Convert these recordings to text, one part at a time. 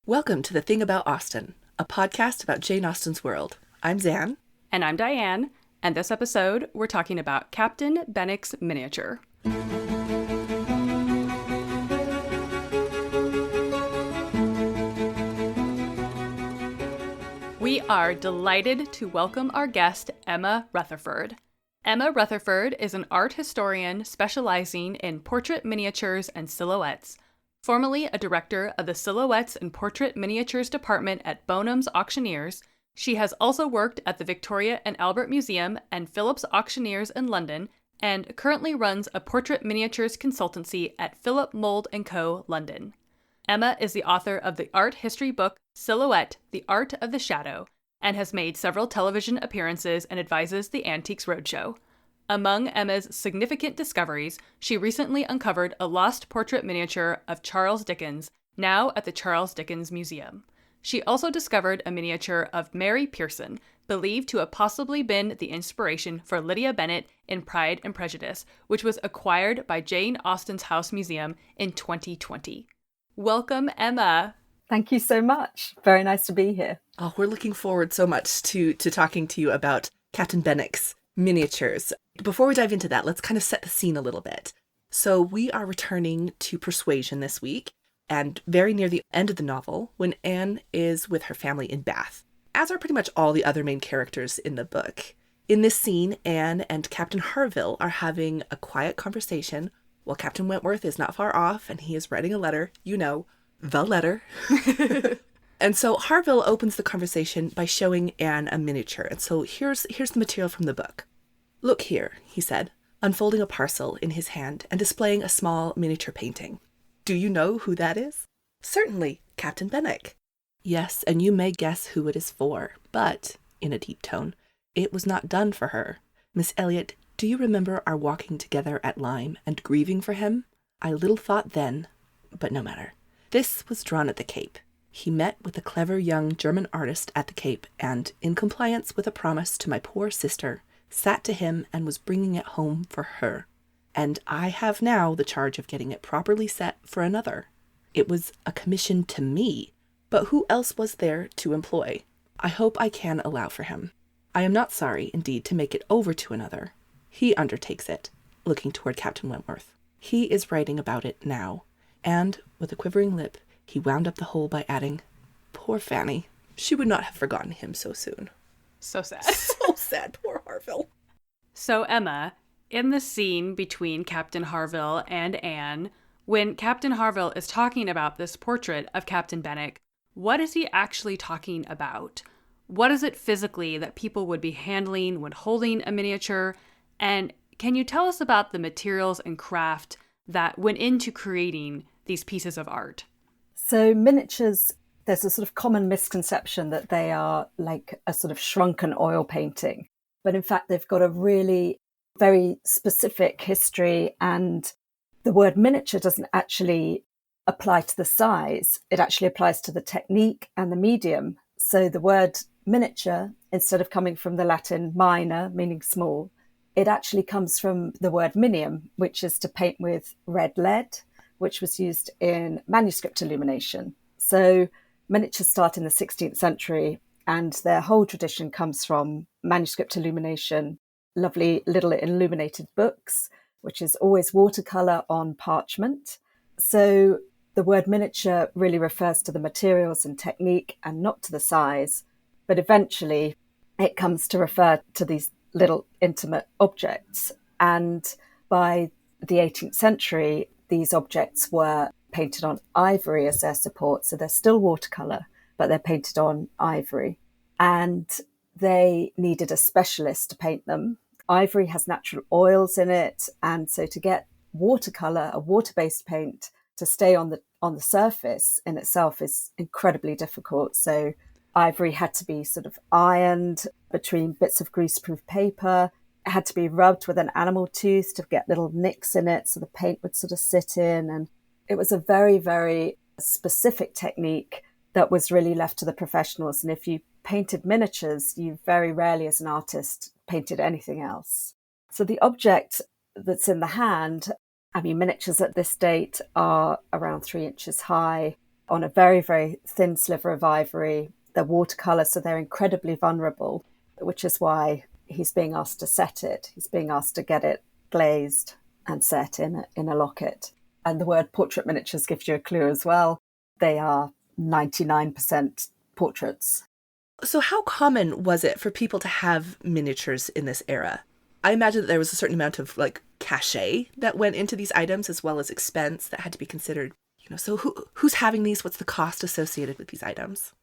Welcome to The Thing About Austen, a podcast about Jane Austen's world. I'm Zan. And I'm Diane, and this episode we're talking about Captain Benwick's miniature. We are delighted to welcome our guest, Emma Rutherford. Emma Rutherford is an art historian specializing in portrait miniatures and silhouettes. Formerly a director of the Silhouettes and Portrait Miniatures Department at Bonham's Auctioneers, she has also worked at the Victoria and Albert Museum and Phillips Auctioneers in London, and currently runs a portrait miniatures consultancy at Philip Mould & Co., London. Emma is the author of the art history book Silhouette, The Art of the Shadow, and has made several television appearances and advises the Antiques Roadshow. Among Emma's significant discoveries, she recently uncovered a lost portrait miniature of Charles Dickens, now at the Charles Dickens Museum. She also discovered a miniature of Mary Pearson, believed to have possibly been the inspiration for Lydia Bennet in Pride and Prejudice, which was acquired by Jane Austen's House Museum in 2020. Welcome, Emma. Thank you so much. Very nice to be here. Oh, we're looking forward so much to talking to you about Captain Benwick's miniatures. Before we dive into that, let's kind of set the scene a little bit. So we are returning to Persuasion this week, and very near the end of the novel, when Anne is with her family in Bath, as are pretty much all the other main characters in the book. In this scene, Anne and Captain Harville are having a quiet conversation while Captain Wentworth is not far off, and he is writing a letter, you know, the letter. And so Harville opens the conversation by showing Anne a miniature. And so here's the material from the book. "Look here," he said, unfolding a parcel in his hand and displaying a small miniature painting. "Do you know who that is?" "Certainly, Captain Benwick." "Yes, and you may guess who it is for. But," in a deep tone, "it was not done for her. Miss Elliot, do you remember our walking together at Lyme and grieving for him? I little thought then, but no matter. This was drawn at the Cape. He met with a clever young German artist at the Cape and, in compliance with a promise to my poor sister, sat to him and was bringing it home for her. And I have now the charge of getting it properly set for another. It was a commission to me, but who else was there to employ? I hope I can allow for him. I am not sorry, indeed, to make it over to another. He undertakes it," looking toward Captain Wentworth. "He is writing about it now." And, with a quivering lip, he wound up the whole by adding, "Poor Fanny. She would not have forgotten him so soon." So sad. So sad, poor Harville. So, Emma, in the scene between Captain Harville and Anne, when Captain Harville is talking about this portrait of Captain Benwick, what is he actually talking about? What is it physically that people would be handling when holding a miniature? And can you tell us about the materials and craft that went into creating these pieces of art? So miniatures, there's a sort of common misconception that they are like a sort of shrunken oil painting. But in fact, they've got a really very specific history, and the word miniature doesn't actually apply to the size. It actually applies to the technique and the medium. So the word miniature, instead of coming from the Latin minor, meaning small, it actually comes from the word minium, which is to paint with red lead, which was used in manuscript illumination. So miniatures start in the 16th century, and their whole tradition comes from manuscript illumination, lovely little illuminated books, which is always watercolour on parchment. So the word miniature really refers to the materials and technique and not to the size, but eventually it comes to refer to these little intimate objects. And by the 18th century, these objects were painted on ivory as their support. So they're still watercolour, but they're painted on ivory. And they needed a specialist to paint them. Ivory has natural oils in it. And so to get watercolour, a water-based paint, to stay on the surface in itself is incredibly difficult. So ivory had to be sort of ironed between bits of greaseproof paper. It had to be rubbed with an animal tooth to get little nicks in it so the paint would sort of sit in. And it was a very, very specific technique that was really left to the professionals. And if you painted miniatures, you very rarely as an artist painted anything else. So the object that's in the hand, I mean, miniatures at this date are around 3 inches high. on a very, very thin sliver of ivory. They're watercolour, so they're incredibly vulnerable, which is why he's being asked to set it. He's being asked to get it glazed and set in a locket. And the word portrait miniatures gives you a clue as well. They are 99% portraits. So how common was it for people to have miniatures in this era? I imagine that there was a certain amount of like cachet that went into these items, as well as expense that had to be considered. So who's having these? What's the cost associated with these items?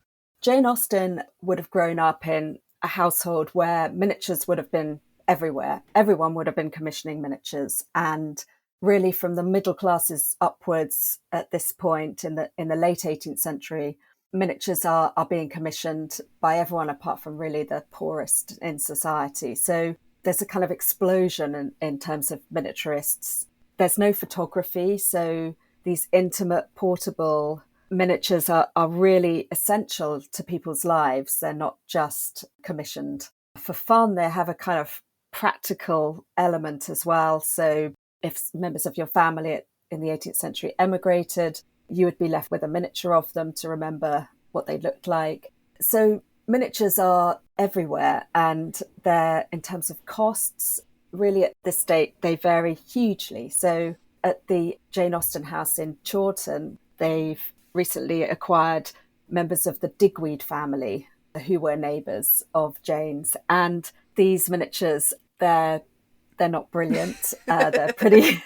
Jane Austen would have grown up in a household where miniatures would have been everywhere. Everyone would have been commissioning miniatures. And really from the middle classes upwards at this point in the late 18th century, miniatures are being commissioned by everyone apart from really the poorest in society. So there's a kind of explosion in terms of miniaturists. There's no photography, so these intimate, portable miniatures are really essential to people's lives. They're not just commissioned for fun. They have a kind of practical element as well. So if members of your family in the 18th century emigrated, you would be left with a miniature of them to remember what they looked like. So miniatures are everywhere, and they're, in terms of costs, really at this date, they vary hugely. So at the Jane Austen house in Chawton, they've recently acquired members of the Digweed family who were neighbours of Jane's. And these miniatures, they're not brilliant. They're pretty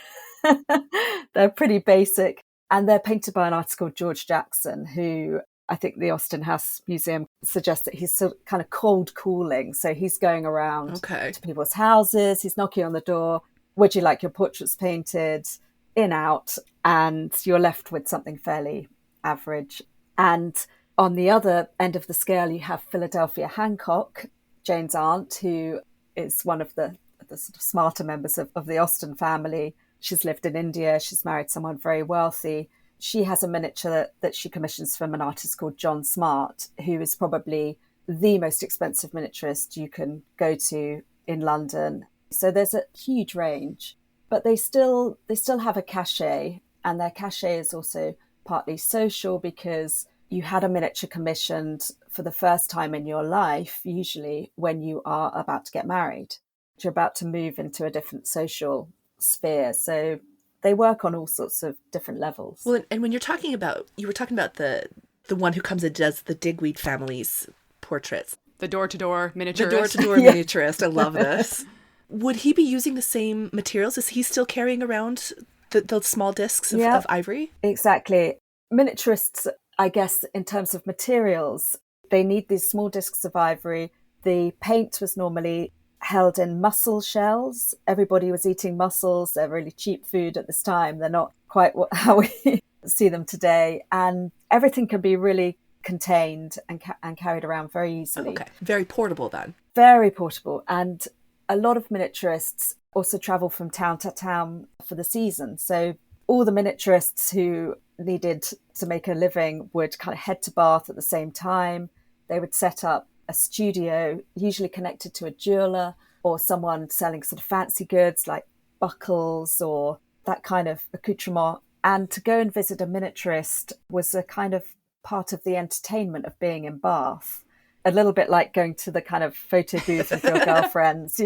they're pretty basic. And they're painted by an artist called George Jackson, who I think the Austen House Museum suggests that he's sort of kind of cold cooling. So he's going around to people's houses, he's knocking on the door. Would you like your portraits painted? In, out, and you're left with something fairly average. And on the other end of the scale, you have Philadelphia Hancock, Jane's aunt, who is one of the sort of smarter members of the Austen family. She's lived in India. She's married someone very wealthy. She has a miniature that she commissions from an artist called John Smart, who is probably the most expensive miniaturist you can go to in London. So there's a huge range, but they still have a cachet, and their cachet is also partly social because you had a miniature commissioned for the first time in your life, usually when you are about to get married. You're about to move into a different social sphere. So they work on all sorts of different levels. Well, and when you were talking about the one who comes and does the Digweed family's portraits. The door-to-door miniaturist. The door-to-door miniaturist. I love this. Would he be using the same materials? Is he still carrying around the small discs of ivory? Exactly. Miniaturists, I guess, in terms of materials, they need these small discs of ivory. The paint was normally held in mussel shells. Everybody was eating mussels. They're really cheap food at this time. They're not quite how we see them today. And everything can be really contained and carried around very easily. Okay. Very portable then. Very portable. And a lot of miniaturists also travel from town to town for the season. So all the miniaturists who needed to make a living would kind of head to Bath at the same time. They would set up a studio, usually connected to a jeweler or someone selling sort of fancy goods like buckles or that kind of accoutrement. And to go and visit a miniaturist was a kind of part of the entertainment of being in Bath. A little bit like going to the kind of photo booth with your girlfriends,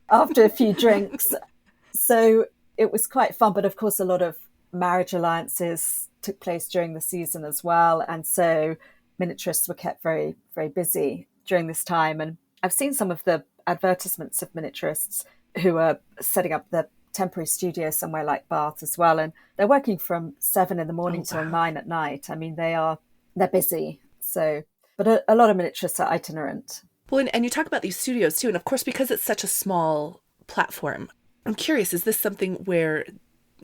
after a few drinks. So it was quite fun. But of course, a lot of marriage alliances took place during the season as well. And so miniaturists were kept very, very busy during this time. And I've seen some of the advertisements of miniaturists who are setting up the temporary studio somewhere like Bath as well. And they're working from 7 a.m. till 9 at night. I mean, they're busy. So, but a lot of miniaturists are itinerant. Well, and you talk about these studios too. And of course, because it's such a small platform, I'm curious, is this something where,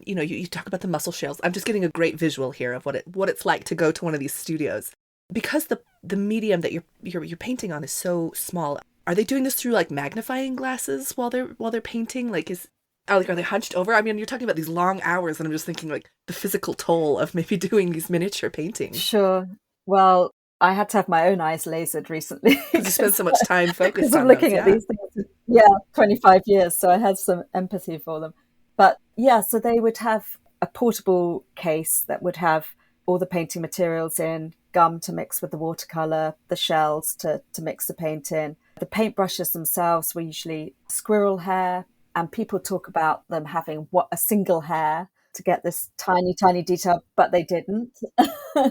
you talk about the mussel shells. I'm just getting a great visual here of what it's like to go to one of these studios. Because the medium that you're painting on is so small, are they doing this through like magnifying glasses while they're painting? Are they hunched over? I mean, you're talking about these long hours, and I'm just thinking like the physical toll of maybe doing these miniature paintings. Sure. Well, I had to have my own eyes lasered recently. Because you spend so much time focused on looking at these things. 25 years. So I had some empathy for them. But yeah, so they would have a portable case that would have all the painting materials in, gum to mix with the watercolour, the shells to mix the paint in. The paintbrushes themselves were usually squirrel hair, and people talk about them having a single hair to get this tiny, tiny detail, but they didn't.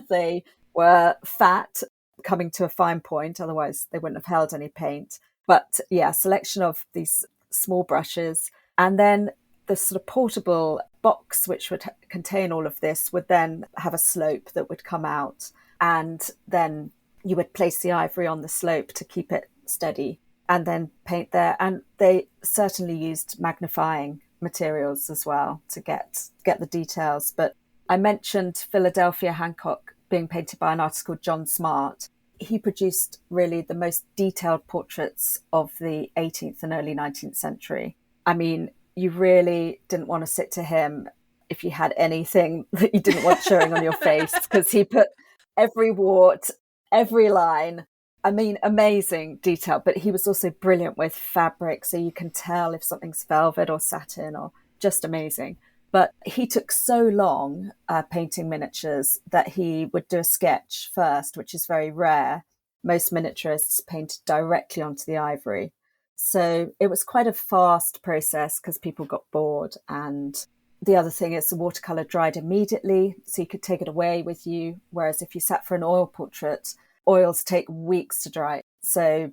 They were fat, coming to a fine point, otherwise they wouldn't have held any paint. But yeah, selection of these small brushes. And then the sort of portable box, which would contain all of this, would then have a slope that would come out. And then you would place the ivory on the slope to keep it steady and then paint there. And they certainly used magnifying materials as well to get the details. But I mentioned Philadelphia Hancock being painted by an artist called John Smart. He produced really the most detailed portraits of the 18th and early 19th century. I mean, you really didn't want to sit to him if you had anything that you didn't want showing on your face, because he put every wart, every line. I mean, amazing detail, but he was also brilliant with fabric, so you can tell if something's velvet or satin, or just amazing. But he took so long painting miniatures that he would do a sketch first, which is very rare. Most miniaturists painted directly onto the ivory. So it was quite a fast process because people got bored. And the other thing is the watercolour dried immediately, so you could take it away with you. Whereas if you sat for an oil portrait, oils take weeks to dry. So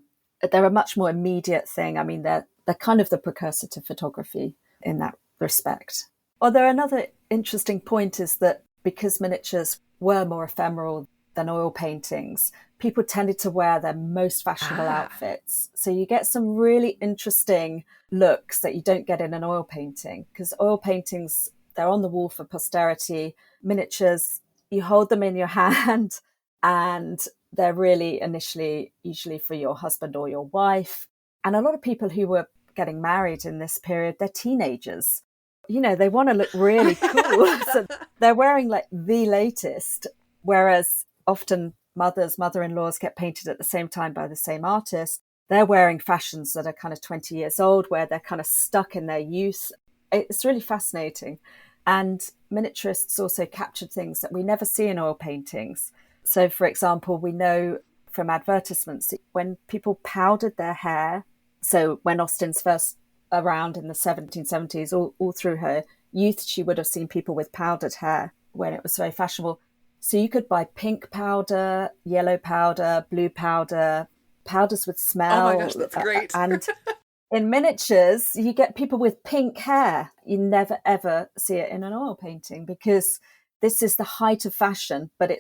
they're a much more immediate thing. I mean, they're kind of the precursor to photography in that respect. Although another interesting point is that because miniatures were more ephemeral than oil paintings, people tended to wear their most fashionable outfits. So you get some really interesting looks that you don't get in an oil painting, because oil paintings, they're on the wall for posterity. Miniatures, you hold them in your hand and they're really initially usually for your husband or your wife. And a lot of people who were getting married in this period, they're teenagers. You know, they want to look really cool. So they're wearing like the latest, whereas often mother-in-laws get painted at the same time by the same artist. They're wearing fashions that are kind of 20 years old, where they're kind of stuck in their youth. It's really fascinating. And miniaturists also captured things that we never see in oil paintings. So, for example, we know from advertisements that when people powdered their hair, so when Austen's first around in the 1770s, all through her youth, she would have seen people with powdered hair when it was very fashionable. So you could buy pink powder, yellow powder, blue powder, powders with smell. Oh my gosh, that's great. And in miniatures, you get people with pink hair. You never, ever see it in an oil painting because this is the height of fashion, but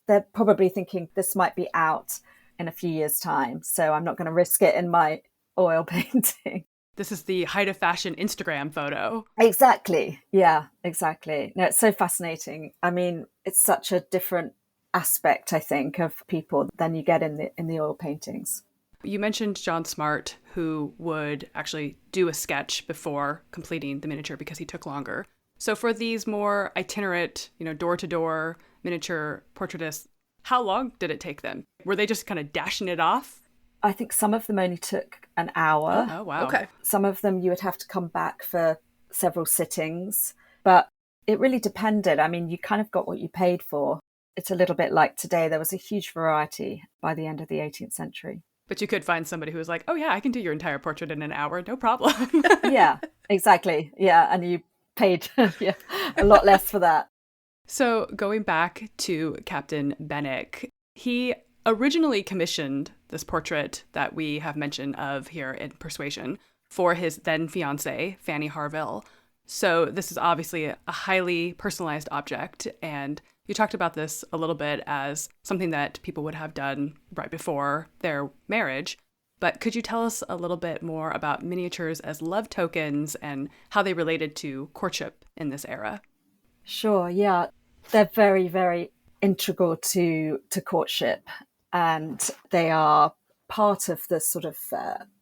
they're probably thinking this might be out in a few years' time, so I'm not going to risk it in my oil painting. This is the height of fashion Instagram photo. Exactly. Yeah, exactly. No, it's so fascinating. I mean, it's such a different aspect, I think, of people than you get in the oil paintings. You mentioned John Smart, who would actually do a sketch before completing the miniature because he took longer. So for these more itinerant, door-to-door miniature portraitists, how long did it take them? Were they just kind of dashing it off? I think some of them only took an hour. Oh, wow. Okay. Some of them you would have to come back for several sittings, but it really depended. I mean, you kind of got what you paid for. It's a little bit like today. There was a huge variety by the end of the 18th century. But you could find somebody who was like, oh yeah, I can do your entire portrait in an hour, no problem. Yeah, exactly. Yeah, and you paid a lot less for that. So going back to Captain Benwick, he originally commissioned this portrait that we have mention of here in Persuasion for his then fiancée, Fanny Harville. So this is obviously a highly personalized object, and you talked about this a little bit as something that people would have done right before their marriage. But could you tell us a little bit more about miniatures as love tokens and how they related to courtship in this era? Sure, yeah. They're very, very integral to courtship, and they are part of the sort of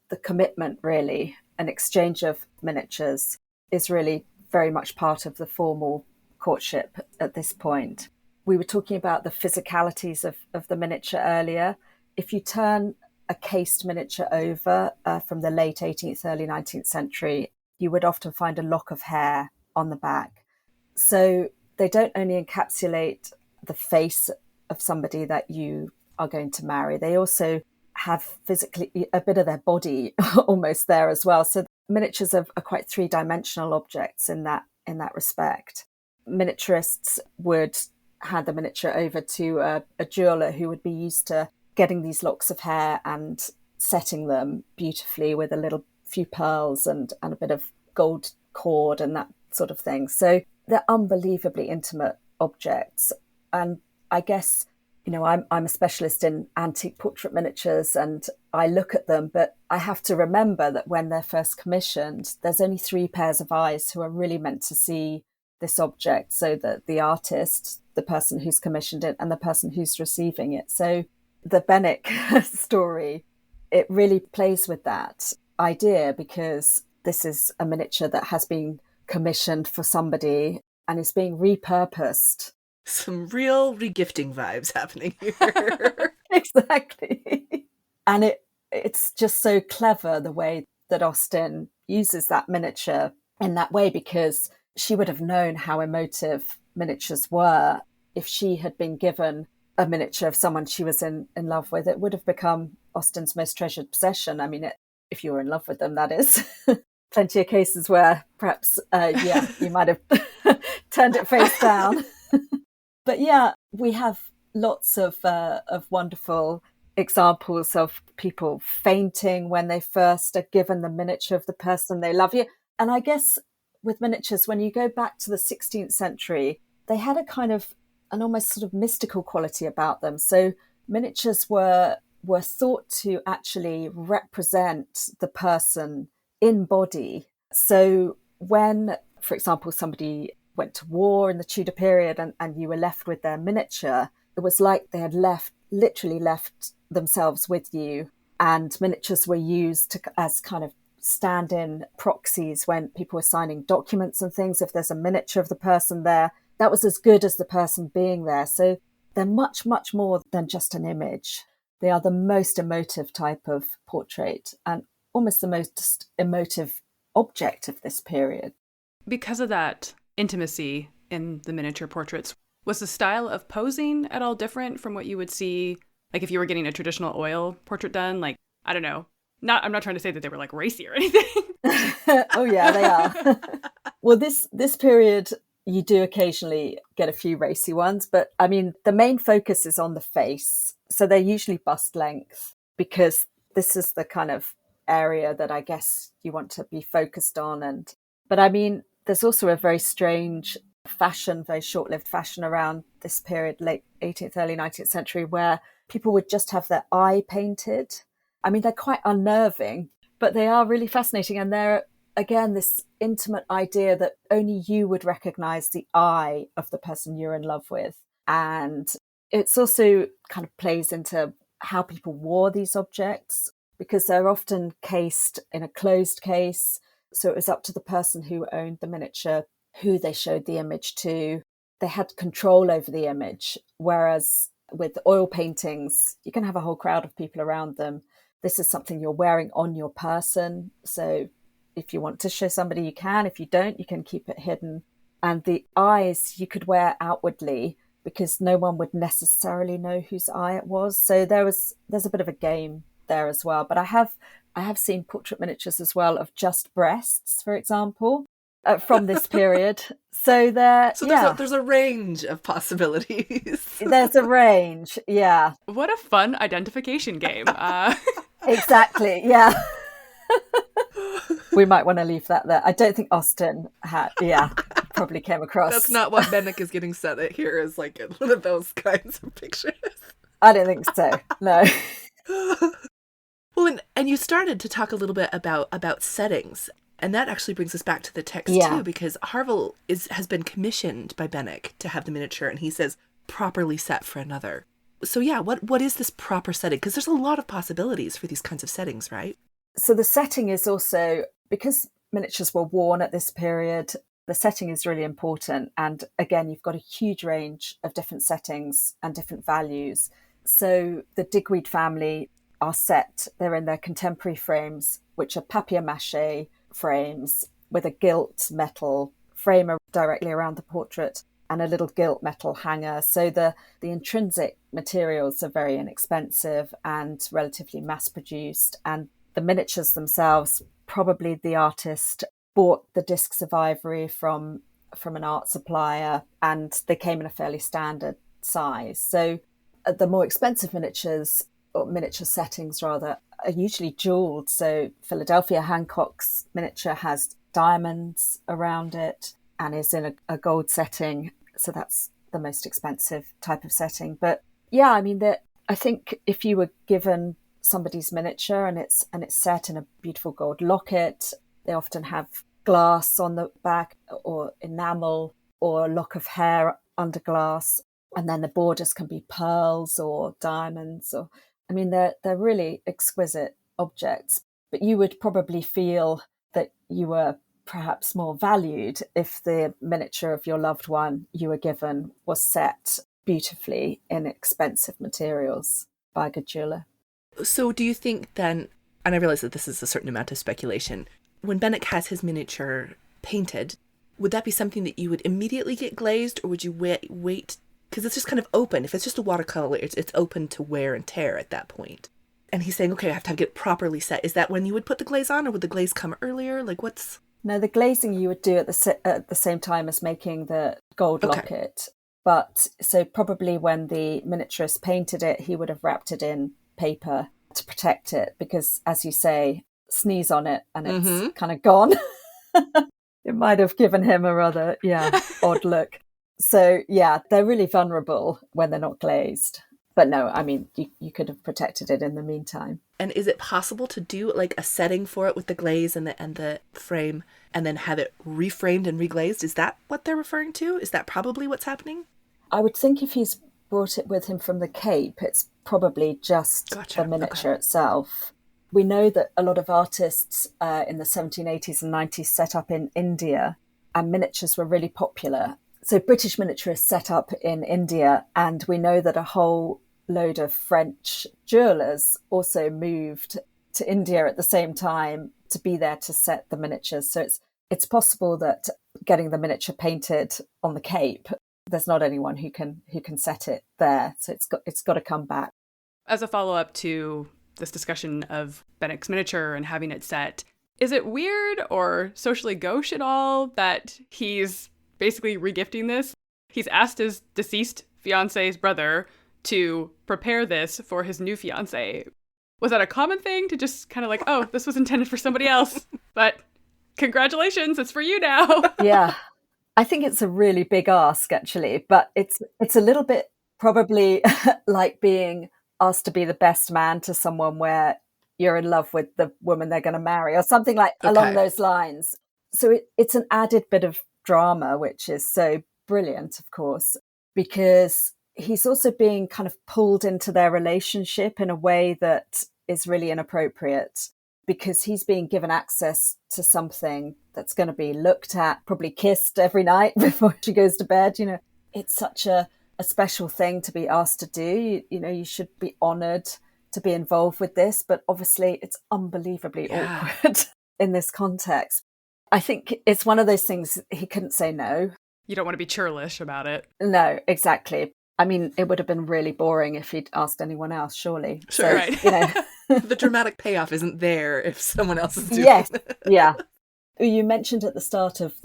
the commitment, really. An exchange of miniatures is really very much part of the formal courtship at this point. We were talking about the physicalities of the miniature earlier. If you turn a cased miniature over from the late 18th, early 19th century, you would often find a lock of hair on the back. So they don't only encapsulate the face of somebody that you are going to marry. They also have physically a bit of their body almost there as well. So miniatures are quite three-dimensional objects in that respect. Miniaturists would hand the miniature over to a jeweler who would be used to getting these locks of hair and setting them beautifully with a little few pearls and a bit of gold cord and that sort of thing. So they're unbelievably intimate objects. And I guess, I'm a specialist in antique portrait miniatures and I look at them, but I have to remember that when they're first commissioned, there's only 3 pairs of eyes who are really meant to see this object. So that the artist, the person who's commissioned it, and the person who's receiving it. So the Benwick story, it really plays with that idea because this is a miniature that has been commissioned for somebody and is being repurposed. Some real regifting vibes happening here. Exactly. And it's just so clever the way that Austen uses that miniature in that way, because she would have known how emotive miniatures were. If she had been given a miniature of someone she was in love with, it would have become Austen's most treasured possession. I mean, if you were in love with them, that is. Plenty of cases where perhaps, you might have turned it face down. But yeah, we have lots of wonderful examples of people fainting when they first are given the miniature of the person they love. And I guess with miniatures, when you go back to the 16th century, they had a kind of an almost sort of mystical quality about them. So miniatures were thought to actually represent the person in body. So when, for example, somebody went to war in the Tudor period and you were left with their miniature, it was like they had literally left themselves with you. And miniatures were used as kind of stand-in proxies when people were signing documents and things. If there's a miniature of the person there, that was as good as the person being there. So they're much, much more than just an image. They are the most emotive type of portrait and almost the most emotive object of this period. Because of that intimacy in the miniature portraits, was the style of posing at all different from what you would see, like if you were getting a traditional oil portrait done? Like, I don't know. I'm not trying to say that they were like racy or anything. Oh yeah, they are. Well, this period, you do occasionally get a few racy ones, but I mean, the main focus is on the face. So they're usually bust length because this is the kind of area that I guess you want to be focused on. But I mean, there's also a very strange fashion, very short-lived fashion around this period, late 18th, early 19th century, where people would just have their eye painted. I mean, they're quite unnerving, but they are really fascinating. And they're, again, this intimate idea that only you would recognize the eye of the person you're in love with. And it's also kind of plays into how people wore these objects, because they're often cased in a closed case. So it was up to the person who owned the miniature, who they showed the image to. They had control over the image. Whereas with oil paintings, you can have a whole crowd of people around them. This is something you're wearing on your person. So if you want to show somebody, you can. If you don't, you can keep it hidden. And the eyes you could wear outwardly because no one would necessarily know whose eye it was. So there's a bit of a game there as well. But I have seen portrait miniatures as well of just breasts, for example, from this period. So there's a range of possibilities. There's a range, yeah. What a fun identification game. Exactly, yeah. We might want to leave that there. I don't think Austen probably came across. That's not what Benwick is getting set at here, is like one of those kinds of pictures. I don't think so, no. Well, and you started to talk a little bit about settings, and that actually brings us back to the text too, because Harville has been commissioned by Benwick to have the miniature, and he says properly set for another. So yeah, what is this proper setting? Because there's a lot of possibilities for these kinds of settings, right? So the setting is also, because miniatures were worn at this period, the setting is really important. And again, you've got a huge range of different settings and different values. So the Digweed family are set, they're in their contemporary frames, which are papier-mâché frames with a gilt metal frame directly around the portrait. and a little gilt metal hanger. So the intrinsic materials are very inexpensive and relatively mass produced. And the miniatures themselves, probably the artist bought the discs of ivory from an art supplier, and they came in a fairly standard size. So the more expensive miniatures, or miniature settings rather, are usually jeweled. So Philadelphia Hancock's miniature has diamonds around it and is in a gold setting. So that's the most expensive type of setting. But yeah, I mean, I think if you were given somebody's miniature and it's set in a beautiful gold locket, they often have glass on the back or enamel or a lock of hair under glass, and then the borders can be pearls or diamonds. Or I mean, they're really exquisite objects, but you would probably feel that you were perhaps more valued if the miniature of your loved one you were given was set beautifully in expensive materials by a good jeweler. So do you think then, and I realize that this is a certain amount of speculation, when Benwick has his miniature painted, would that be something that you would immediately get glazed, or would you wait? Because it's just kind of open. If it's just a watercolor, it's open to wear and tear at that point. And he's saying, okay, I have to get it properly set. Is that when you would put the glaze on, or would the glaze come earlier? Like, what's... No, the glazing you would do at the same time as making the gold locket. But so probably when the miniaturist painted it, he would have wrapped it in paper to protect it, because, as you say, sneeze on it and it's kind of gone. It might have given him a rather, odd look. So, yeah, they're really vulnerable when they're not glazed. But no, I mean, you could have protected it in the meantime. And is it possible to do like a setting for it with the glaze and the frame, and then have it reframed and reglazed? Is that what they're referring to? Is that probably what's happening? I would think if he's brought it with him from the Cape, it's probably just the miniature itself. We know that a lot of artists in the 1780s and 90s set up in India, and miniatures were really popular. So British miniaturists set up in India, and we know that a whole load of French jewelers also moved to India at the same time to be there to set the miniatures. So it's possible that getting the miniature painted on the Cape, there's not anyone who can set it there. So it's got to come back. As a follow-up to this discussion of Benwick's miniature and having it set, is it weird or socially gauche at all that he's basically regifting this? He's asked his deceased fiance's brother to prepare this for his new fiance. Was that a common thing to just kind of like, oh, this was intended for somebody else, but congratulations, it's for you now? Yeah, I think it's a really big ask, actually, but it's a little bit probably like being asked to be the best man to someone where you're in love with the woman they're going to marry, or something like along those lines. So it's an added bit of drama, which is so brilliant, of course, because he's also being kind of pulled into their relationship in a way that is really inappropriate, because he's being given access to something that's going to be looked at, probably kissed every night before she goes to bed. You know, it's such a special thing to be asked to do. You know, you should be honoured to be involved with this, but obviously it's unbelievably awkward in this context. I think it's one of those things he couldn't say no. You don't want to be churlish about it. No, exactly. I mean, it would have been really boring if he'd asked anyone else, surely. Sure, so, right. You know. The dramatic payoff isn't there if someone else is doing yes, it. Yeah. You mentioned at the start of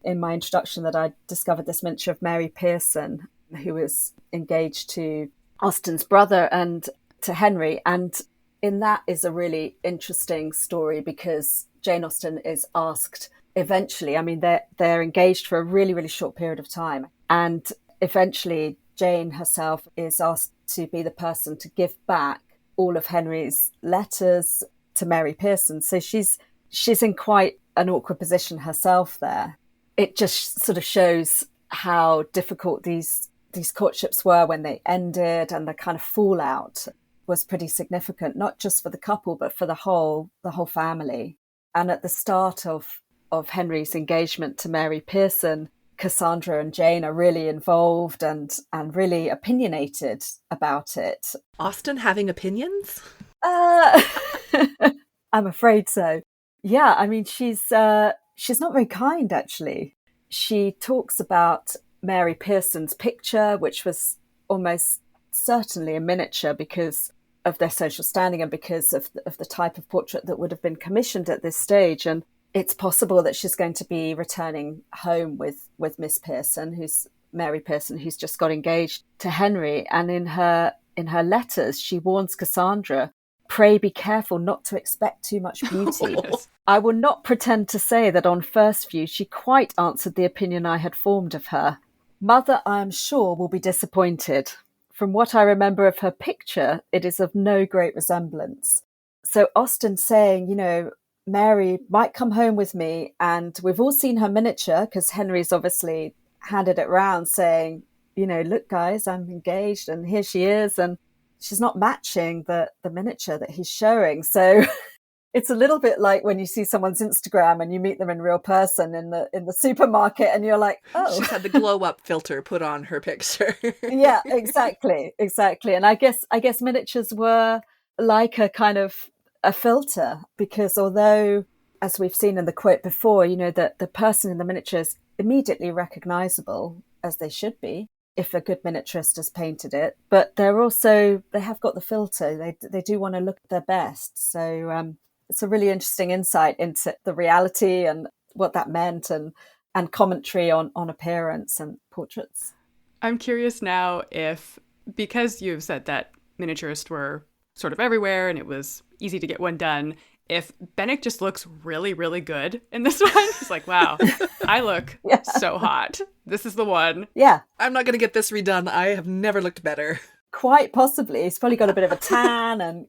in my introduction that I discovered this miniature of Mary Pearson, who was engaged to Austen's brother and to Henry. And in that is a really interesting story, because Jane Austen is asked eventually, I mean, they're engaged for a really, really short period of time. And eventually Jane herself is asked to be the person to give back all of Henry's letters to Mary Pearson. So she's in quite an awkward position herself there. It just sort of shows how difficult these courtships were when they ended, and the kind of fallout was pretty significant, not just for the couple, but for the whole family. And at the start of Henry's engagement to Mary Pearson, Cassandra and Jane are really involved and really opinionated about it. Austen having opinions? I'm afraid so. Yeah, I mean, she's not very kind, actually. She talks about Mary Pearson's picture, which was almost certainly a miniature because of their social standing and because of the type of portrait that would have been commissioned at this stage. And it's possible that she's going to be returning home with Miss Pearson, who's Mary Pearson, who's just got engaged to Henry. And in her letters, she warns Cassandra, "Pray be careful not to expect too much beauty." I will not pretend to say that on first view she quite answered the opinion I had formed of her. Mother, I am sure, will be disappointed. From what I remember of her picture, it is of no great resemblance. So Austen saying, Mary might come home with me, and we've all seen her miniature because Henry's obviously handed it round saying, look, guys, I'm engaged and here she is. And she's not matching the miniature that he's showing. So it's a little bit like when you see someone's Instagram and you meet them in real person in the supermarket and you're like, oh. She's had the glow up filter put on her picture. Yeah, exactly. And I guess miniatures were like a kind of a filter, because although, as we've seen in the quote before, that the person in the miniature is immediately recognizable, as they should be, if a good miniaturist has painted it, but they have got the filter. They do want to look their best. So it's a really interesting insight into the reality and what that meant, and commentary on appearance and portraits. I'm curious now if, because you've said that miniaturists were sort of everywhere and it was easy to get one done, if Benwick just looks really, really good in this one. It's like, wow, I look so hot. This is the one. Yeah. I'm not going to get this redone. I have never looked better. Quite possibly. He's probably got a bit of a tan and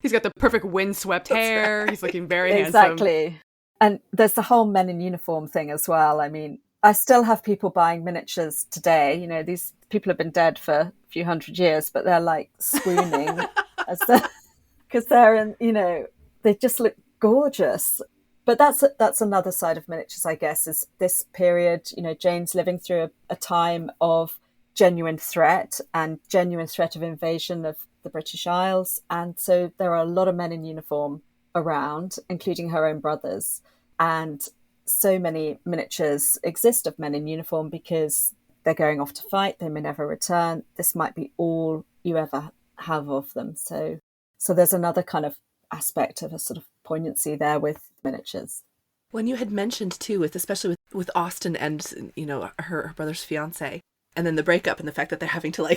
He's got the perfect windswept hair. Right. He's looking very handsome. Exactly. And there's the whole men in uniform thing as well. I mean, I still have people buying miniatures today. These people have been dead for a few hundred years, but they're like swooning because they're in, they just look gorgeous. But that's another side of miniatures, I guess, is this period, Jane's living through a time of genuine threat of invasion of the British Isles. And so there are a lot of men in uniform around, including her own brothers. And so many miniatures exist of men in uniform because they're going off to fight. They may never return. This might be all you ever have of them. So there's another kind of aspect of a sort of poignancy there with miniatures. When you had mentioned too, especially with Austen and her brother's fiance, and then the breakup and the fact that they're having to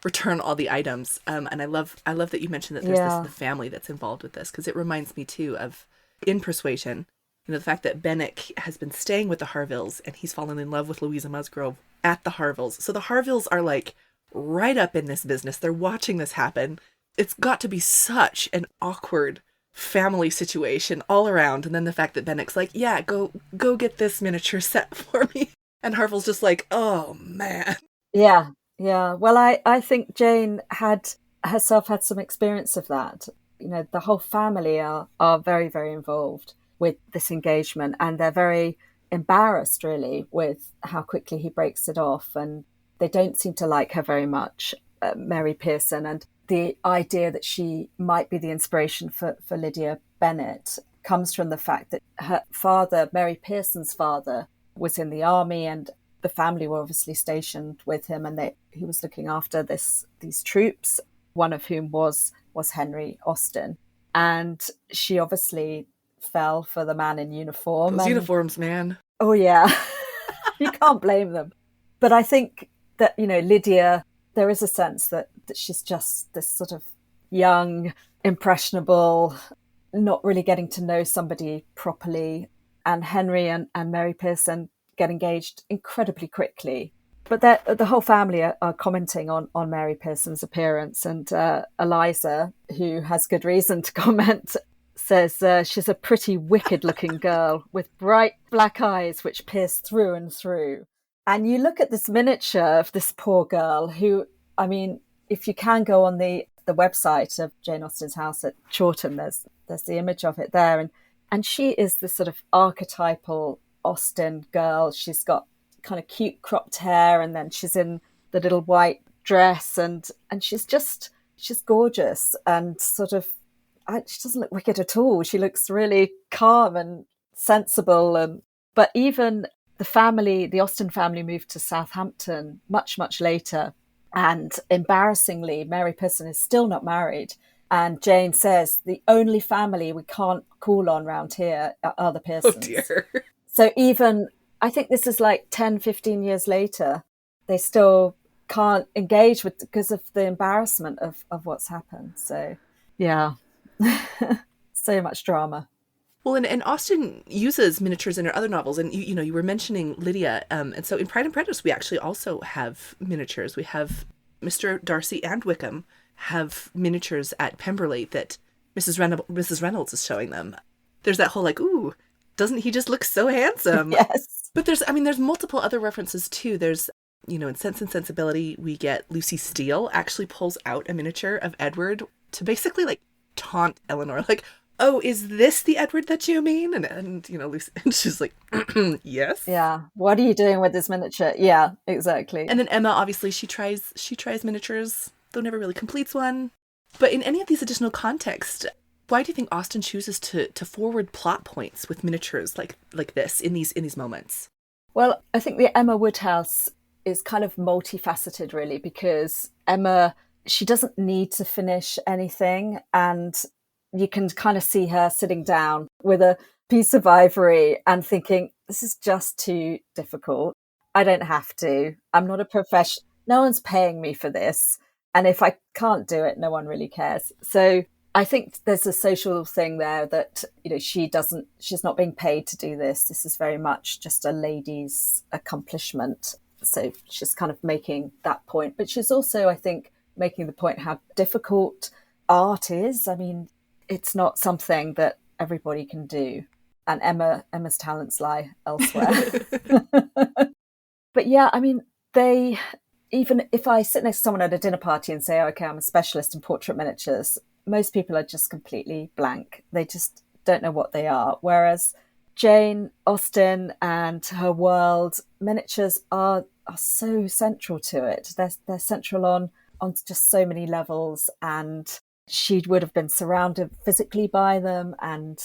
return all the items, and I love that you mentioned that there's the family that's involved with this, because it reminds me too of in Persuasion, the fact that Benwick has been staying with the Harvilles and he's fallen in love with Louisa Musgrove at the Harvilles. So the Harvilles are right up in this business. They're watching this happen. It's got to be such an awkward family situation all around. And then the fact that Benwick's go get this miniature set for me. And Harville's just oh man. Yeah. Well, I think Jane had herself had some experience of that. The whole family are very, very involved with this engagement, and they're very embarrassed really with how quickly he breaks it off, and they don't seem to like her very much, Mary Pearson. And the idea that she might be the inspiration for Lydia Bennet comes from the fact that her father, Mary Pearson's father, was in the army, and the family were obviously stationed with him, and he was looking after these troops, one of whom was Henry Austen. And she obviously fell for the man in uniform. Those uniforms, man. Oh, yeah. You can't blame them. But I think that, Lydia, there is a sense that she's just this sort of young, impressionable, not really getting to know somebody properly. And Henry and Mary Pearson get engaged incredibly quickly. But the whole family are commenting on Mary Pearson's appearance. And Eliza, who has good reason to comment, says she's a pretty wicked-looking girl with bright black eyes which pierce through and through. And you look at this miniature of this poor girl who, I mean, if you can go on the website of Jane Austen's house at Chawton, there's the image of it there. And she is this sort of archetypal Austen girl. She's got kind of cute cropped hair, and then she's in the little white dress, and she's gorgeous, and sort of she doesn't look wicked at all. She looks really calm and sensible. But even the Austen family moved to Southampton much, much later. And embarrassingly, Mary Pisson is still not married. And Jane says, the only family we can't call on round here are the Oh Pearsons. dear. So even, I think this is like 10, 15 years later, they still can't engage with because of the embarrassment of what's happened. So, yeah, so much drama. Well, and Austen uses miniatures in her other novels, and you were mentioning Lydia, and so in Pride and Prejudice we actually also have miniatures. We have Mr. Darcy and Wickham have miniatures at Pemberley that Mrs. Reynolds is showing them. There's that whole like, ooh, doesn't he just look so handsome? Yes. But there's multiple other references too. There's, in Sense and Sensibility, we get Lucy Steele actually pulls out a miniature of Edward to basically like taunt Eleanor, like, oh, is this the Edward that you mean? And Lucy, and she's like, yes. Yeah. What are you doing with this miniature? Yeah, exactly. And then Emma, obviously, she tries miniatures, though never really completes one. But in any of these additional contexts, why do you think Austen chooses to forward plot points with miniatures like this in these moments? Well, I think the Emma Woodhouse is kind of multifaceted, really, because Emma, she doesn't need to finish anything, and you can kind of see her sitting down with a piece of ivory and thinking, this is just too difficult. I don't have to. I'm not a professional. No one's paying me for this. And if I can't do it, no one really cares. So I think there's a social thing there that, she's not being paid to do this. This is very much just a lady's accomplishment. So she's kind of making that point. But she's also, I think, making the point how difficult art is. I mean, it's not something that everybody can do. And Emma's talents lie elsewhere. But yeah, I mean, even if I sit next to someone at a dinner party and say, oh, okay, I'm a specialist in portrait miniatures, most people are just completely blank. They just don't know what they are. Whereas Jane Austen and her world, miniatures are so central to it. They're central on just so many levels, and she would have been surrounded physically by them, and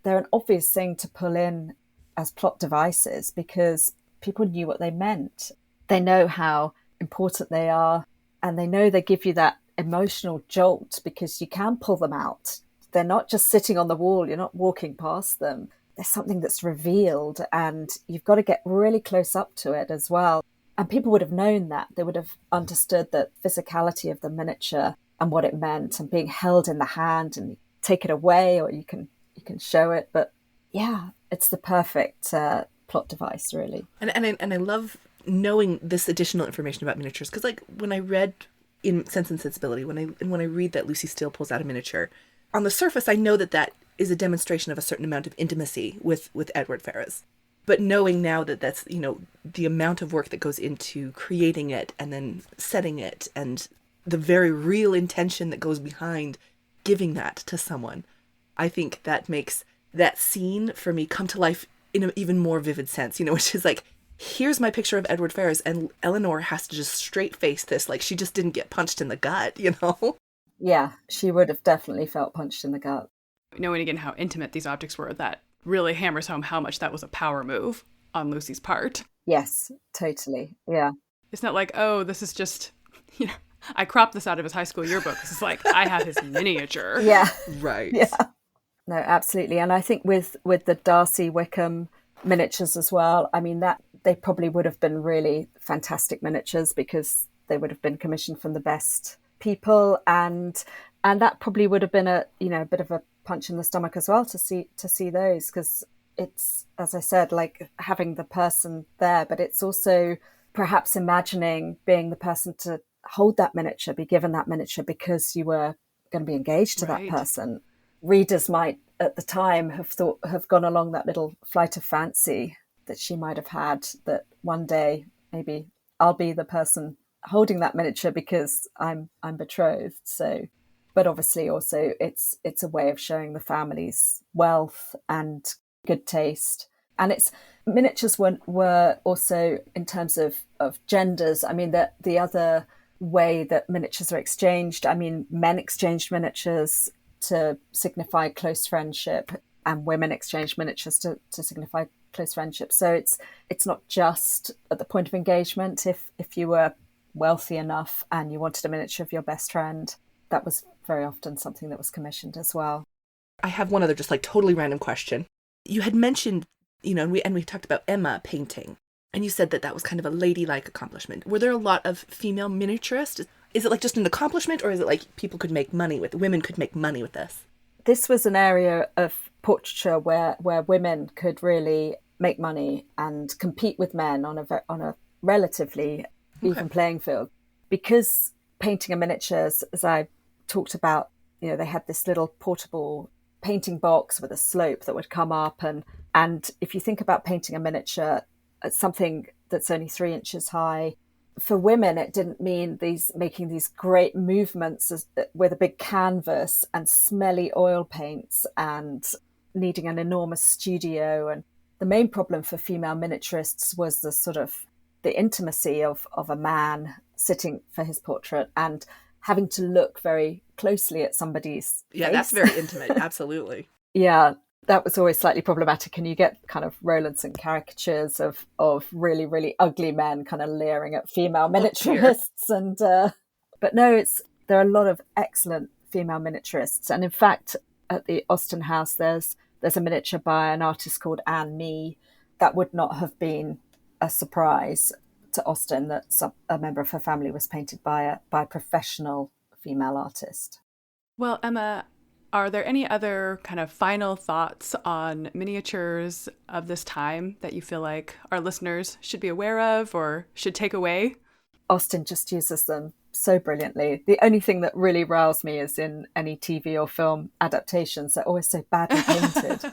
they're an obvious thing to pull in as plot devices because people knew what they meant. They know how important they are, and they know they give you that emotional jolt because you can pull them out. They're not just sitting on the wall, you're not walking past them. There's something that's revealed, and you've got to get really close up to it as well. And people would have known that. They would have understood the physicality of the miniature and what it meant, and being held in the hand, and take it away or you can show it. But yeah, it's the perfect plot device, really. And I love knowing this additional information about miniatures, because like when I read in Sense and Sensibility, when I read that Lucy Steele pulls out a miniature, on the surface I know that is a demonstration of a certain amount of intimacy with Edward Ferrars. But knowing now that that's, the amount of work that goes into creating it and then setting it, and the very real intention that goes behind giving that to someone, I think that makes that scene for me come to life in an even more vivid sense, which is like, here's my picture of Edward Ferrars, and Eleanor has to just straight face this like she just didn't get punched in the gut, Yeah, she would have definitely felt punched in the gut. Knowing again how intimate these objects were, that really hammers home how much that was a power move on Lucy's part. Yes, totally. Yeah. It's not like, oh, this is just, I cropped this out of his high school yearbook. It's like, I have his miniature. Yeah. Right. Yeah. No, absolutely. And I think with the Darcy Wickham miniatures as well, I mean, that they probably would have been really fantastic miniatures because they would have been commissioned from the best people, and that probably would have been a bit of a punch in the stomach as well to see those, because it's, as I said, like having the person there, but it's also perhaps imagining being the person to hold that miniature, be given that miniature because you were going to be engaged to Right. that person. Readers might at the time have gone along that little flight of fancy that she might have had, that one day maybe I'll be the person holding that miniature because I'm betrothed. So, but obviously also it's a way of showing the family's wealth and good taste. And it's miniatures were also, in terms of genders, I mean, the other way that miniatures are exchanged, I mean, men exchanged miniatures to signify close friendship, and women exchanged miniatures to signify close friendships. So it's not just at the point of engagement. If you were wealthy enough and you wanted a miniature of your best friend, that was very often something that was commissioned as well. I have one other just like totally random question. You had mentioned, and we talked about Emma painting, and you said that that was kind of a ladylike accomplishment. Were there a lot of female miniaturists? Is it like just an accomplishment, or is it like women could make money with this? This was an area of portraiture where women could really make money and compete with men on a relatively even playing field. Because painting a miniatures, as I talked about, they had this little portable painting box with a slope that would come up. And if you think about painting a miniature, it's something that's only 3 inches high. For women, it didn't mean making these great movements with a big canvas and smelly oil paints and needing an enormous studio. And the main problem for female miniaturists was the sort of the intimacy of a man sitting for his portrait and having to look very closely at somebody's face. That's very intimate. Absolutely. Yeah, that was always slightly problematic. And you get kind of Rowlandson caricatures of really, really ugly men kind of leering at female miniaturists. But no, there are a lot of excellent female miniaturists. And in fact, at the Austen House, there's a miniature by an artist called Anne Mee. That would not have been a surprise to Austen that a member of her family was painted by a professional female artist. Well, Emma, are there any other kind of final thoughts on miniatures of this time that you feel like our listeners should be aware of or should take away? Austen just uses them so brilliantly. The only thing that really riles me is in any TV or film adaptations, they're always so badly painted.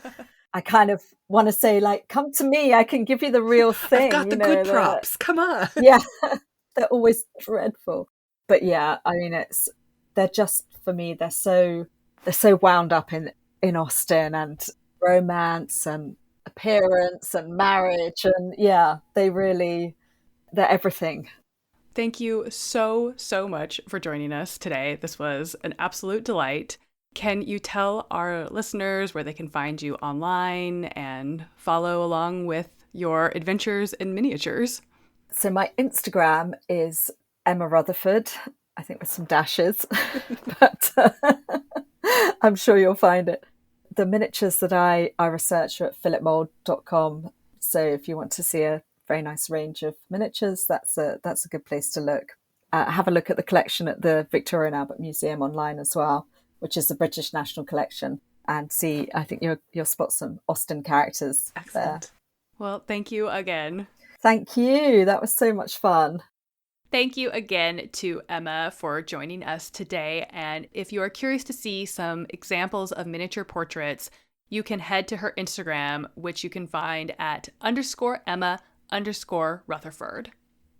I kind of want to say, like, come to me, I can give you the real thing. I've got the good props, come on. Yeah, they're always dreadful. But yeah, I mean, they're just, for me, they're so wound up in Austen and romance and appearance and marriage. And yeah, they're everything. Thank you so, so much for joining us today. This was an absolute delight. Can you tell our listeners where they can find you online and follow along with your adventures in miniatures? So my Instagram is Emma Rutherford, I think with some dashes, but I'm sure you'll find it. The miniatures that I research are at philipmould.com. So if you want to see a very nice range of miniatures, that's a good place to look. Have a look at the collection at the Victoria and Albert Museum online as well, which is the British National Collection, and see, I think you'll spot some Austen characters. Excellent. There. Well, thank you again. Thank you. That was so much fun. Thank you again to Emma for joining us today. And if you are curious to see some examples of miniature portraits, you can head to her Instagram, which you can find at _Emma_Rutherford.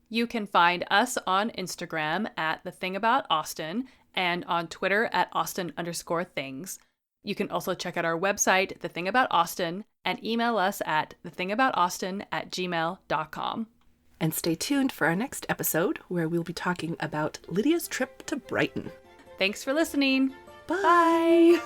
You can find us on Instagram at The Thing About Austen and on Twitter at Austen_things. You can also check out our website, The Thing About Austen, and email us at thethingaboutausten@gmail.com. And stay tuned for our next episode, where we'll be talking about Lydia's trip to Brighton. Thanks for listening. Bye.